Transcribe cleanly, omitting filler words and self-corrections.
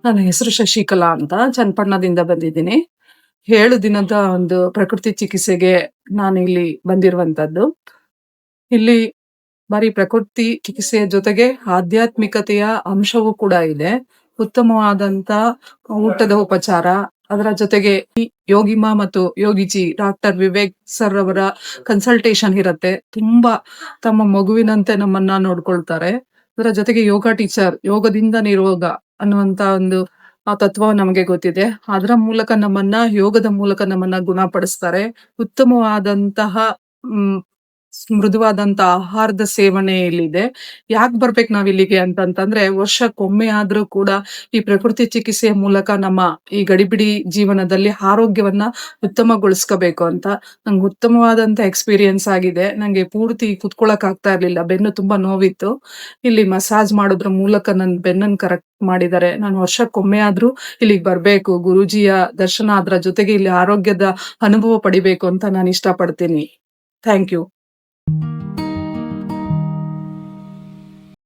ನನ್ನ ಹೆಸರು ಶಶಿಕಲಾ ಅಂತ ಚನ್ನಪಟ್ಟಣದಿಂದ ಬಂದಿದ್ದೀನಿ. 7 ದಿನದ ಒಂದು ಪ್ರಕೃತಿ ಚಿಕಿತ್ಸೆಗೆ ನಾನಿಲ್ಲಿ ಬಂದಿರುವಂತದ್ದು. ಇಲ್ಲಿ ಬರೀ ಪ್ರಕೃತಿ ಚಿಕಿತ್ಸೆಯ ಜೊತೆಗೆ ಆಧ್ಯಾತ್ಮಿಕತೆಯ ಅಂಶವೂ ಕೂಡ ಇದೆ. ಉತ್ತಮವಾದಂತ ಊಟದ ಉಪಚಾರ, ಅದರ ಜೊತೆಗೆ ಈ ಯೋಗಿಮಾ ಮತ್ತು ಯೋಗಿಜಿ ಡಾಕ್ಟರ್ ವಿವೇಕ್ ಸರ್ ಅವರ ಕನ್ಸಲ್ಟೇಷನ್ ಇರತ್ತೆ. ತುಂಬಾ ತಮ್ಮ ಮಗುವಿನಂತೆ ನಮ್ಮನ್ನ ನೋಡ್ಕೊಳ್ತಾರೆ. ಅದರ ಜೊತೆಗೆ ಯೋಗ ಟೀಚರ್, ಯೋಗದಿಂದ ನಿರೋಗ ಅನ್ನುವಂತ ಒಂದು ತತ್ವ ನಮಗೆ ಗೊತ್ತಿದೆ. ಅದರ ಮೂಲಕ ಯೋಗದ ಮೂಲಕ ನಮ್ಮನ್ನ ಗುಣಪಡಿಸ್ತಾರೆ. ಉತ್ತಮವಾದಂತಹ ಹ್ಮ್ ಮೃದುವಾದಂತ ಆಹಾರದ ಸೇವನೆ ಇಲ್ಲಿದೆ. ಯಾಕ್ ಬರ್ಬೇಕ್ ನಾವಿಲ್ಲಿಗೆ ಅಂತಂತಂದ್ರೆ, ವರ್ಷಕ್ಕೊಮ್ಮೆ ಆದ್ರೂ ಕೂಡ ಈ ಪ್ರಕೃತಿ ಚಿಕಿತ್ಸೆಯ ಮೂಲಕ ನಮ್ಮ ಈ ಗಡಿಬಿಡಿ ಜೀವನದಲ್ಲಿ ಆರೋಗ್ಯವನ್ನ ಉತ್ತಮಗೊಳಿಸ್ಕೋಬೇಕು ಅಂತ. ನಂಗೆ ಉತ್ತಮವಾದಂತ ಎಕ್ಸ್‌ಪೀರಿಯನ್ಸ್ ಆಗಿದೆ. ನಂಗೆ ಪೂರ್ತಿ ಕುತ್ಕೊಳ್ಳೋಕ್ ಆಗ್ತಾ ಇರ್ಲಿಲ್ಲ. ಬೆನ್ನು ತುಂಬಾ ನೋವಿತ್ತು. ಇಲ್ಲಿ ಮಸಾಜ್ ಮಾಡೋದ್ರ ಮೂಲಕ ನನ್ ಬೆನ್ನನ್ ಕರೆಕ್ಟ್ ಮಾಡಿದ್ದಾರೆ. ನಾನು ವರ್ಷಕ್ಕೊಮ್ಮೆ ಆದ್ರೂ ಇಲ್ಲಿಗ್ ಬರ್ಬೇಕು. ಗುರೂಜಿಯ ದರ್ಶನ, ಅದ್ರ ಜೊತೆಗೆ ಇಲ್ಲಿ ಆರೋಗ್ಯದ ಅನುಭವ ಪಡಿಬೇಕು ಅಂತ ನಾನ್ ಇಷ್ಟಪಡ್ತೀನಿ. Thank you.